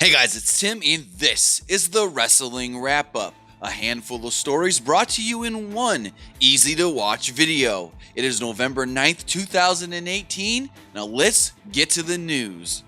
Hey guys, it's Tim and this is the Wrestling Wrap-Up. A handful of stories brought to you in one easy to watch video. It is November 9th, 2018. Now let's get to the news.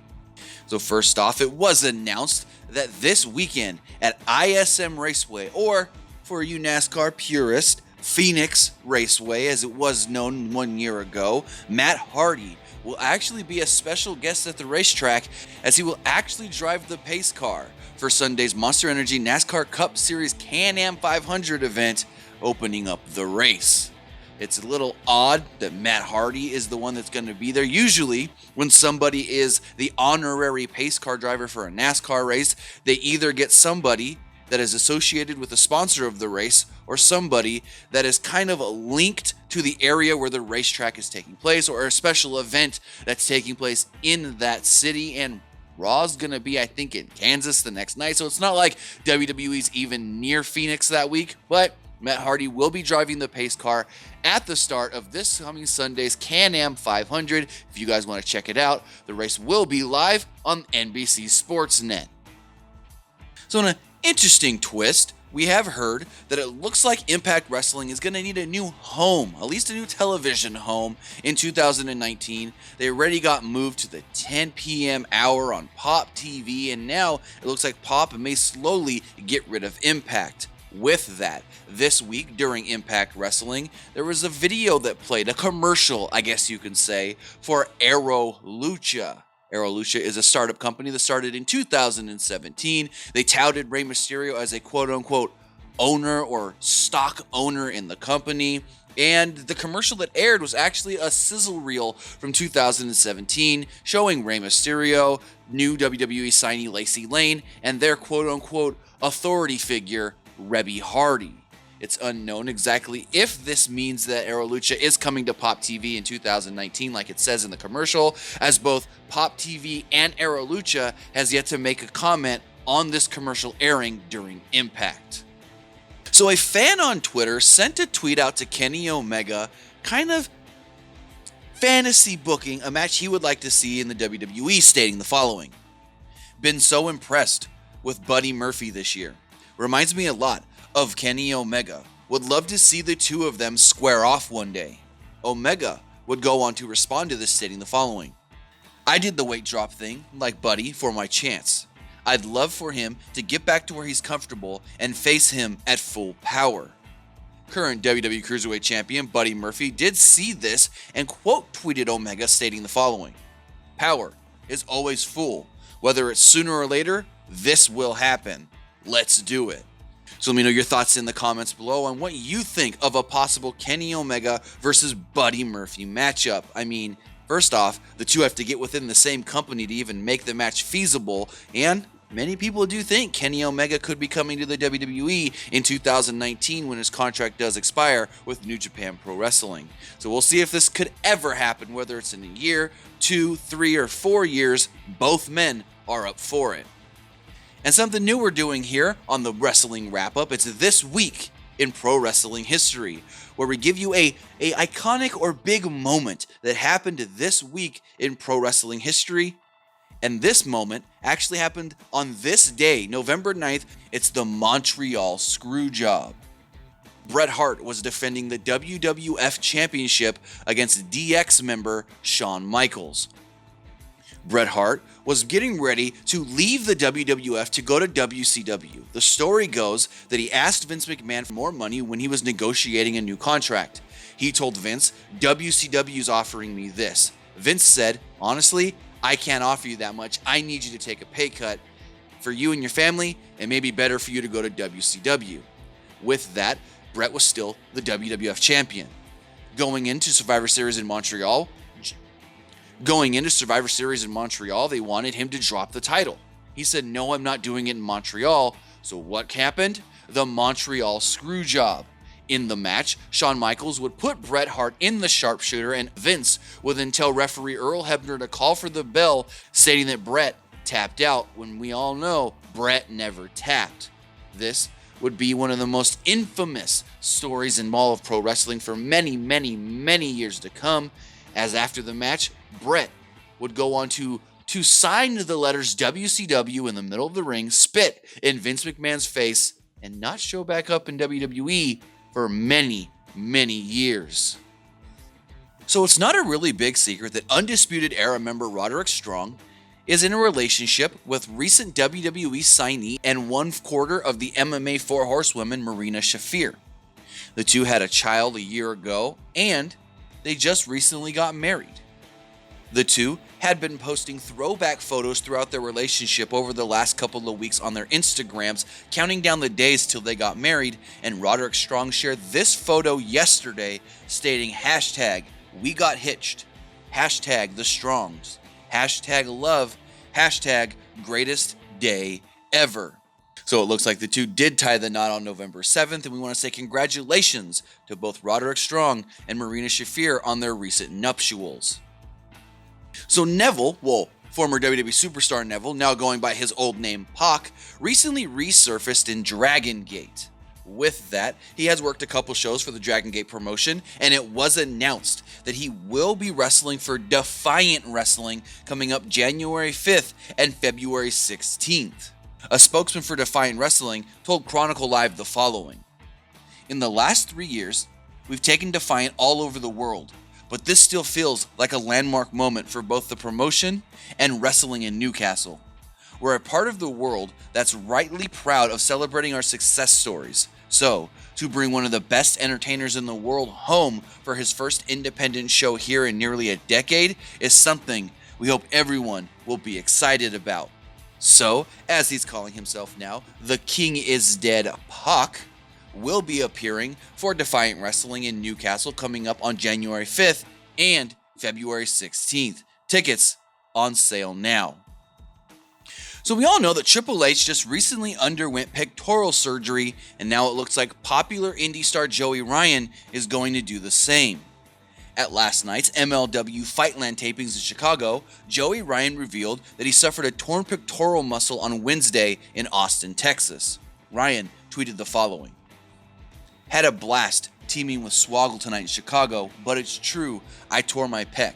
So first off, it was announced that this weekend at ISM Raceway, or for you NASCAR purists, Phoenix Raceway as it was known 1 year ago, Matt Hardy will actually be a special guest at the racetrack as he will actually drive the pace car for Sunday's Monster Energy NASCAR Cup Series Can-Am 500 event, opening up the race. It's a little odd that Matt Hardy is the one that's going to be there. Usually, when somebody is the honorary pace car driver for a NASCAR race, they either get somebody that is associated with the sponsor of the race or somebody that is kind of linked to the area where the racetrack is taking place or a special event that's taking place in that city. And Raw's going to be, I think, in Kansas the next night. So it's not like WWE's even near Phoenix that week, but Matt Hardy will be driving the pace car at the start of this coming Sunday's Can-Am 500. If you guys want to check it out, the race will be live on NBC Sportsnet. So in an interesting twist, we have heard that it looks like Impact Wrestling is going to need a new home, at least a new television home in 2019. They already got moved to the 10 p.m. hour on Pop TV, and now it looks like Pop may slowly get rid of Impact. With that, this week during Impact Wrestling, there was a video that played, a commercial, I guess you can say, for Aro Lucha. Aro Lucha is a startup company that started in 2017. They touted Rey Mysterio as a quote-unquote owner or stock owner in the company. And the commercial that aired was actually a sizzle reel from 2017 showing Rey Mysterio, new WWE signee Lacey Lane, and their quote-unquote authority figure, Rebby Hardy. It's unknown exactly if this means that Aro Lucha is coming to Pop TV in 2019 like it says in the commercial, as both Pop TV and Aro Lucha has yet to make a comment on this commercial airing during Impact. So a fan on Twitter sent a tweet out to Kenny Omega, kind of fantasy booking a match he would like to see in the WWE, stating the following: "Been so impressed with Buddy Murphy this year. Reminds me a lot of Kenny Omega. Would love to see the two of them square off one day." Omega would go on to respond to this, stating the following: "I did the weight drop thing, like Buddy, for my chance. I'd love for him to get back to where he's comfortable and face him at full power." Current WWE Cruiserweight Champion Buddy Murphy did see this and quote tweeted Omega, stating the following: "Power is always full. Whether it's sooner or later, this will happen. Let's do it." So let me know your thoughts in the comments below on what you think of a possible Kenny Omega versus Buddy Murphy matchup. I mean, first off, the two have to get within the same company to even make the match feasible, and many people do think Kenny Omega could be coming to the WWE in 2019 when his contract does expire with New Japan Pro Wrestling. So we'll see if this could ever happen, whether it's in a year, 2, 3, or 4 years. Both men are up for it. And something new we're doing here on the Wrestling Wrap-Up, it's This Week in Pro Wrestling History, where we give you a iconic or big moment that happened this week in pro wrestling history. And this moment actually happened on this day, November 9th. It's the Montreal Screwjob. Bret Hart was defending the WWF Championship against DX member Shawn Michaels. Bret Hart was getting ready to leave the WWF to go to WCW. The story goes that he asked Vince McMahon for more money when he was negotiating a new contract. He told Vince, "WCW's offering me this." Vince said, "Honestly, I can't offer you that much. I need you to take a pay cut. For you and your family, it may be better for you to go to WCW." With that, Bret was still the WWF champion. Going into Survivor Series in Montreal, they wanted him to drop the title. He said, "No, I'm not doing it in Montreal." So what happened? The Montreal Screwjob. In the match, Shawn Michaels would put Bret Hart in the sharpshooter, and Vince would then tell referee Earl Hebner to call for the bell, stating that Bret tapped out, when we all know Bret never tapped. This would be one of the most infamous stories in all of pro wrestling for many, many, many years to come, as after the match, Bret would go on to to sign the letters WCW in the middle of the ring, spit in Vince McMahon's face, and not show back up in WWE for many, many years. So it's not a really big secret that Undisputed Era member Roderick Strong is in a relationship with recent WWE signee and one quarter of the MMA Four Horsewomen Marina Shafir. The two had a child a year ago, and they just recently got married. The two had been posting throwback photos throughout their relationship over the last couple of weeks on their Instagrams, counting down the days till they got married, and Roderick Strong shared this photo yesterday stating hashtag we got hitched, hashtag the Strongs, hashtag love, hashtag greatest day ever. So it looks like the two did tie the knot on November 7th, and we want to say congratulations to both Roderick Strong and Marina Shafir on their recent nuptials. So Neville, former WWE superstar Neville, now going by his old name Pac, recently resurfaced in Dragon Gate. With that, he has worked a couple shows for the Dragon Gate promotion, and it was announced that he will be wrestling for Defiant Wrestling coming up January 5th and February 16th. A spokesman for Defiant Wrestling told Chronicle Live the following: "In the last 3 years, we've taken Defiant all over the world, but this still feels like a landmark moment for both the promotion and wrestling in Newcastle. We're a part of the world that's rightly proud of celebrating our success stories. So, to bring one of the best entertainers in the world home for his first independent show here in nearly a decade is something we hope everyone will be excited about." So, as he's calling himself now, the King is Dead Pac will be appearing for Defiant Wrestling in Newcastle coming up on January 5th and February 16th. Tickets on sale now. So we all know that Triple H just recently underwent pectoral surgery, and now it looks like popular indie star Joey Ryan is going to do the same. At last night's MLW Fightland tapings in Chicago, Joey Ryan revealed that he suffered a torn pectoral muscle on Wednesday in Austin, Texas. Ryan tweeted the following: "Had a blast teaming with Swoggle tonight in Chicago, but it's true, I tore my pec.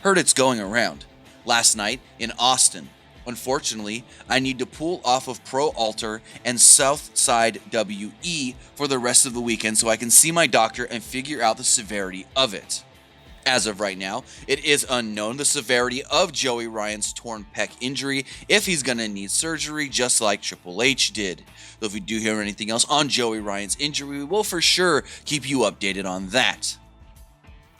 Heard it's going around. Last night in Austin. Unfortunately, I need to pull off of Pro Alter and Southside WE for the rest of the weekend so I can see my doctor and figure out the severity of it." As of right now, it is unknown the severity of Joey Ryan's torn pec injury, if he's going to need surgery just like Triple H did. Though if we do hear anything else on Joey Ryan's injury, we will for sure keep you updated on that.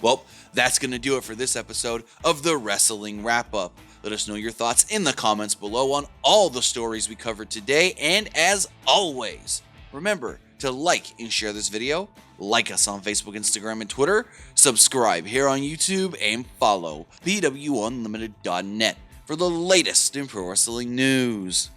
Well, that's going to do it for this episode of the Wrestling Wrap-Up. Let us know your thoughts in the comments below on all the stories we covered today, and as always, remember to like and share this video, like us on Facebook, Instagram, and Twitter, subscribe here on YouTube, and follow PWUunlimited.net for the latest in pro wrestling news.